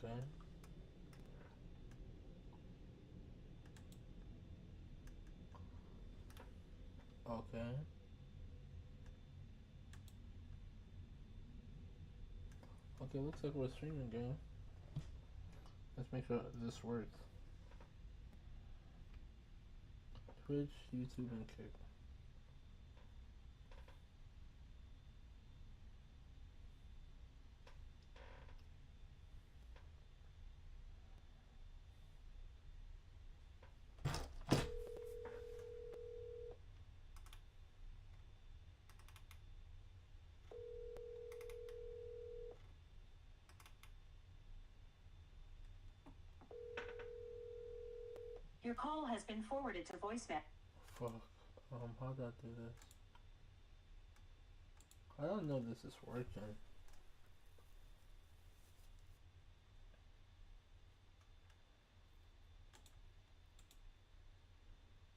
Okay. Okay. Okay, looks like we're streaming game. Let's make sure this works. Twitch, YouTube, and Kick. Your call has been forwarded to voicemail. Fuck. How do I do this? I don't know if this is working.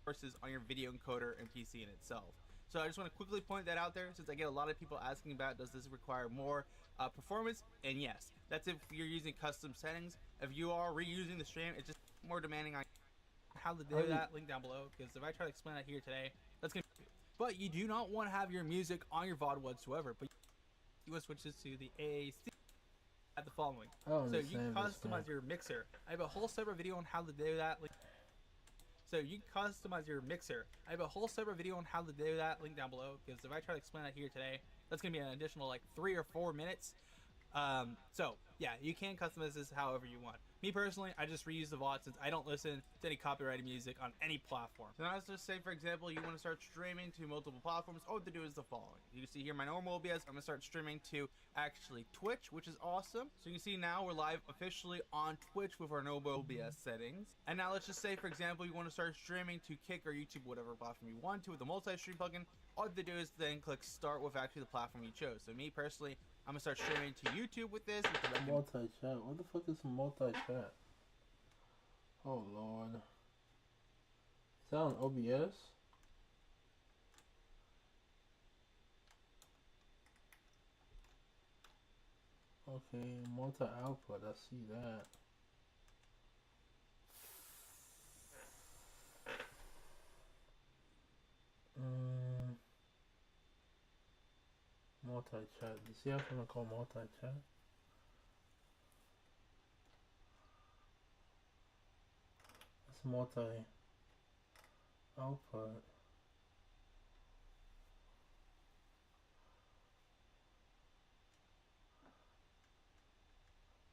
Versus on your video encoder and PC in itself. So I just want to quickly point that out there, since I get a lot of people asking about, does this require more performance? And yes, that's if you're using custom settings. If you are reusing the stream, it's just more demanding on how to do that. Link down below, because if I try to explain that here today, that's gonna be. But you do not want to have your music on your VOD whatsoever, but you want to switch this to the AAC at the following. So you customize your mixer. I have a whole separate video on how to do that. So you customize your mixer. I have a whole separate video on how to do that. Link down below, because if I try to explain that here today, that's gonna be an additional like 3 or 4 minutes. So yeah, you can customize this however you want. Me personally, I just reuse the VOD since I don't listen to any copyrighted music on any platform. So now let's just say, for example, you want to start streaming to multiple platforms. All you have to do is the following. You can see here my normal OBS. I'm gonna start streaming to actually Twitch, which is awesome. So you can see now we're live officially on Twitch with our normal OBS settings. And now let's just say, for example, you want to start streaming to Kick or YouTube, whatever platform you want to, with the multi-stream plugin. All you have to do is then click start with actually the platform you chose. So me personally, I'm gonna start streaming to YouTube with this. Multi-chat. What the fuck is multi-chat? Oh lord. Is that on OBS? Okay, multi-output. I see that. Multi-chat. You see how I'm gonna call multi-chat? It's multi-output.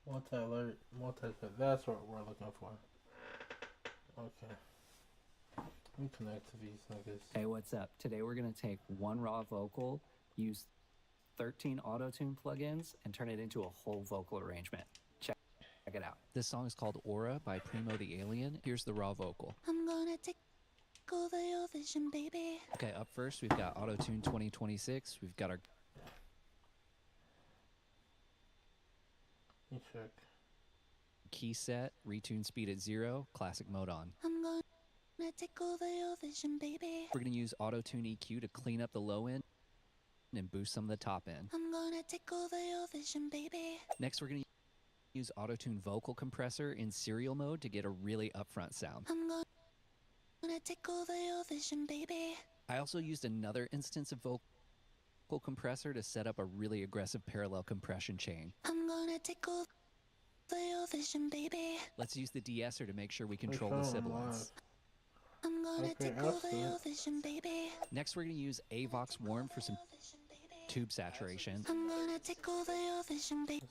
Multi-alert, multi-chat. That's what we're looking for. Okay. Let me connect to these niggas. Hey, what's up? Today we're gonna take one raw vocal, use 13 auto-tune plugins, and turn it into a whole vocal arrangement. Check it out. This song is called Aura by Primo the Alien. Here's the raw vocal. I'm gonna take over your vision, baby. Okay, up first we've got Auto-Tune 2026. We've got our... Let me check. Key set, retune speed at 0, classic mode on. I'm gonna take over your vision, baby. We're gonna use Auto-Tune EQ to clean up the low end and boost some of the top end. I'm gonna take over your vision, baby. Next, we're gonna use Auto-Tune vocal compressor in serial mode to get a really upfront sound. I'm gonna take over your vision, baby. I also used another instance of vocal compressor to set up a really aggressive parallel compression chain. I'm gonna take over your vision, baby. Let's use the de-esser to make sure we control the sibilants. I'm gonna take over your vision, baby. Next, we're gonna use Avox Warm for some tube saturation. I'm gonna take over your vision, baby.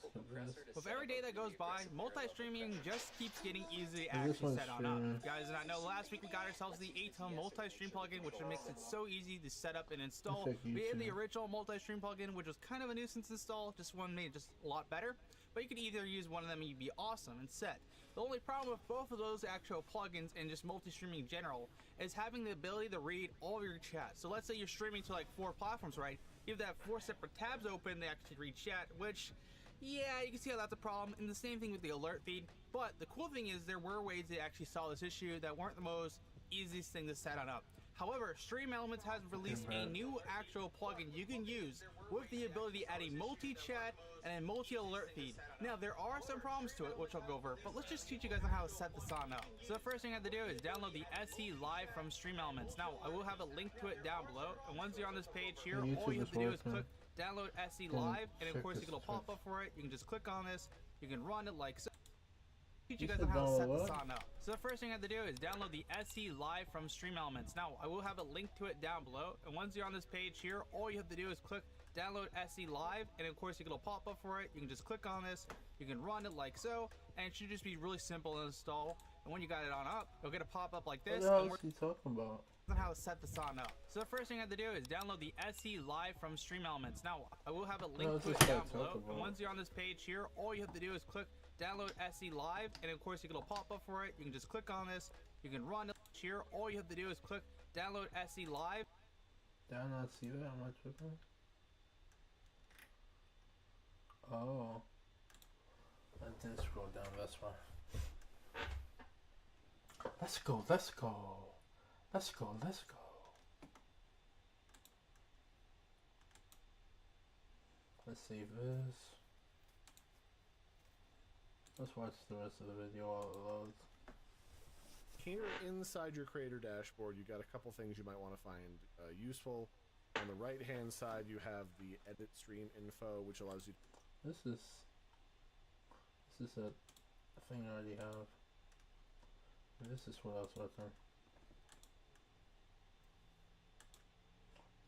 With every day that goes by, multi-streaming just keeps getting easy to actually set on up. If you guys did not know, last week we got ourselves the Atom multi-stream plugin, which makes it so easy to set up and install. We had the original multi-stream plugin, which was kind of a nuisance install, just one made it just a lot better. But you could either use one of them and you'd be awesome and set. The only problem with both of those actual plugins and just multi-streaming in general is having the ability to read all of your chat. So let's say you're streaming to like 4 platforms, right? You have to have 4 separate tabs open to actually read chat, which, yeah, you can see how that's a problem. And the same thing with the alert feed. But the cool thing is there were ways to actually solve this issue that weren't the most easiest thing to set on up. However, Stream Elements has released a new actual plugin you can use with the ability to add a multi-chat and a multi-alert feed. Now, there are some problems to it, which I'll go over, but let's just teach you guys on how to set this on up. So the first thing you have to do is download the SE Live from Stream Elements. Now, I will have a link to it down below, and once you're on this page here, all you have to do is click download SE Live, and of course you get a pop-up for it. You can just click on this, you can run it like so. Teach you guys on how to set this on up. So the first thing you have to do is download the SE Live from Stream Elements. Now, I will have a link to it down below, and once you're on this page here, all you have to do is click download SE Live, and of course you get a pop-up for it. You can just click on this, you can run it like so, and it should just be really simple to install. And when you got it on up, you'll get a pop-up like this. What the hell is he talking about? On how to set this on up. So the first thing you have to do is download the SE Live from Stream Elements. Now, I will have a link to it down below, and once you're on this page here, all you have to do is click download SE Live, and of course you get a pop-up for it. You can just click on this, you can run it here. All you have to do is click download SE Live. Did I not see that? Am I tripping? Oh, I didn't scroll down. That's why. Let's go. Let's go. Let's go. Let's go. Let's save this. Let's watch the rest of the video while it loads. Here inside your creator dashboard, you got a couple things you might want to find useful. On the right hand side, you have the edit stream info, which allows you. This is a thing I already have. This is what I was looking.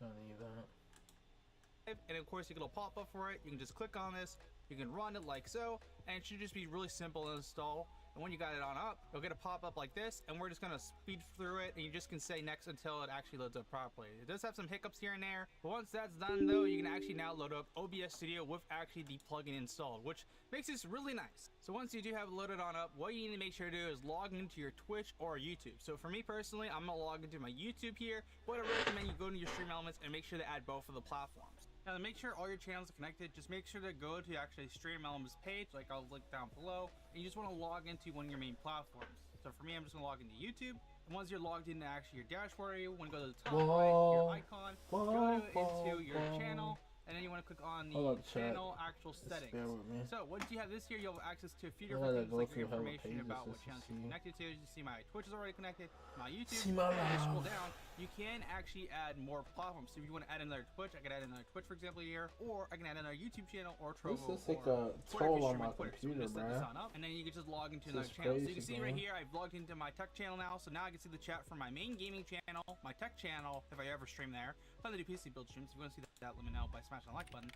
Don't need that. And of course you get a pop-up for it. You can just click on this, you can run it like so, and it should just be really simple to install. And when you got it on up, you'll get a pop-up like this, and we're just gonna speed through it, and you just can say next until it actually loads up properly. It does have some hiccups here and there, but once that's done though, you can actually now load up OBS Studio with actually the plugin installed, which makes this really nice. So once you do have it loaded on up, what you need to make sure to do is log into your Twitch or YouTube. So for me personally, I'm gonna log into my YouTube here, but I recommend you go to your Stream Elements and make sure to add both of the platforms. Now to make sure all your channels are connected, just make sure to go to actually Stream Elements page, like I'll link down below, and you just want to log into one of your main platforms. So for me, I'm just going to log into YouTube, and once you're logged into actually your dashboard area, you want to go to the top right, your icon, go into your channel, and then you want to click on the channel actual settings. So once you have this here, you'll have access to a few different things like your information about what channels you're connected to. As you see, my Twitch is already connected, my YouTube. If you scroll down, you can actually add more platforms. So if you want to add another Twitch, I can add another Twitch, for example, here, or I can add another YouTube channel or Trovo. This is like a troll on my computer, man. And then you can just log into another channel. So you can see right here, I've logged into my tech channel now. So now I can see the chat from my main gaming channel, my tech channel, if I ever stream there. I plan to do PC build streams. If you want to see that, let me know by smashing the like button.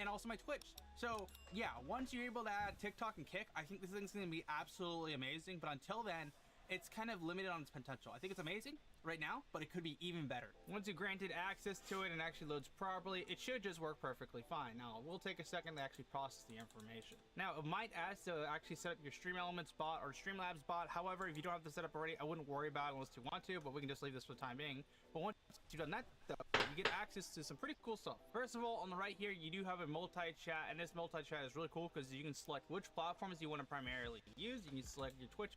And also my Twitch. So yeah, once you're able to add TikTok and Kick, I think this thing's going to be absolutely amazing. But until then, it's kind of limited on its potential. I think it's amazing right now, but it could be even better. Once you're granted access to it and actually loads properly, it should just work perfectly fine. Now, it will take a second to actually process the information. Now, it might ask to actually set up your Stream Elements bot or Streamlabs bot. However, if you don't have to set up already, I wouldn't worry about it unless you want to, but we can just leave this for the time being. But once you've done that, though, you get access to some pretty cool stuff. First of all, on the right here, you do have a multi-chat, and this multi-chat is really cool because you can select which platforms you want to primarily use. You can select your Twitch,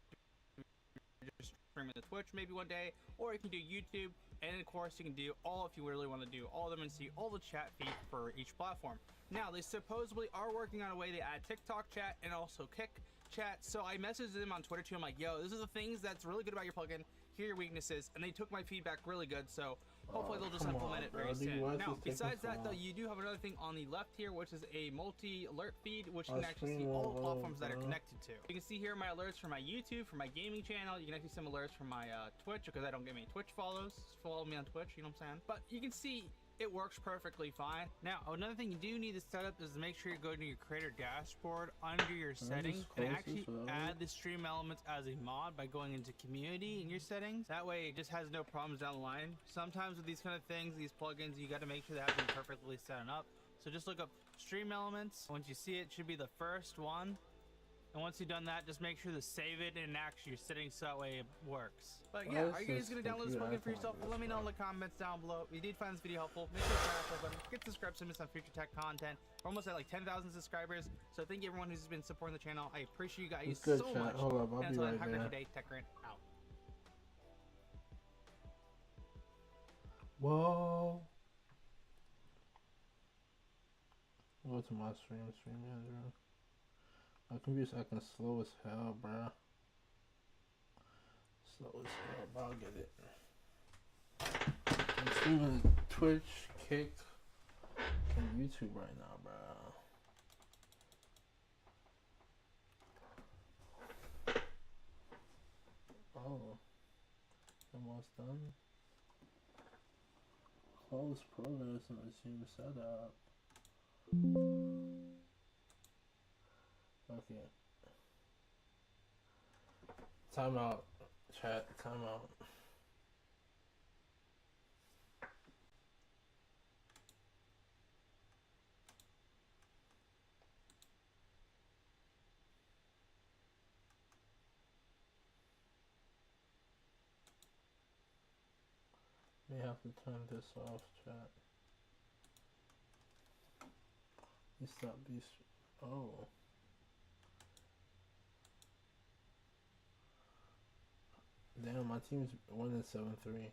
just streaming the Twitch maybe one day, or you can do YouTube, and of course you can do all if you really want to do all of them and see all the chat feed for each platform. Now they supposedly are working on a way to add TikTok chat and also Kick chat, so I messaged them on Twitter too. I'm like, yo, this is the things that's really good about your plugin, here are your weaknesses, and they took my feedback really good, so hopefully they'll just implement it very soon. Now, besides that though, you do have another thing on the left here, which is a multi-alert feed, which you can actually see all the platforms that are connected to. You can see here my alerts for my YouTube, for my gaming channel. You can actually see some alerts from my Twitch, because I don't get many Twitch follows. Follow me on Twitch, you know what I'm saying? But you can see it works perfectly fine. Now, another thing you do need to set up is to make sure you go to your creator dashboard under your settings and actually add the Stream Elements as a mod by going into community in your settings. That way it just has no problems down the line. Sometimes with these kind of things, these plugins, you got to make sure they have them perfectly set up. So just look up Stream Elements. Once you see it, it should be the first one. And once you've done that, just make sure to save it and actually your settings so that way it works. But yeah, are you guys going to download this plugin for yourself? Let me know in the comments down below. If you did find this video helpful, make sure to hit that button, get subscribed to miss on future tech content. We're almost at like 10,000 subscribers, so thank you everyone who's been supporting the channel. I appreciate you guys so much. Hold up, I'll and be until right then, have a there. great day. TechRant out. Whoa. Go to my stream Andrew. My computer's acting slow as hell, bruh. Slow as hell, but I'll get it. I'm streaming Twitch, Kick, and YouTube right now, bruh. Oh, almost done. Close progress and resume setup. Okay. Time out, chat. Time out. May have to turn this off, chat. It's not these. Oh. Damn, my team's 1-7-3.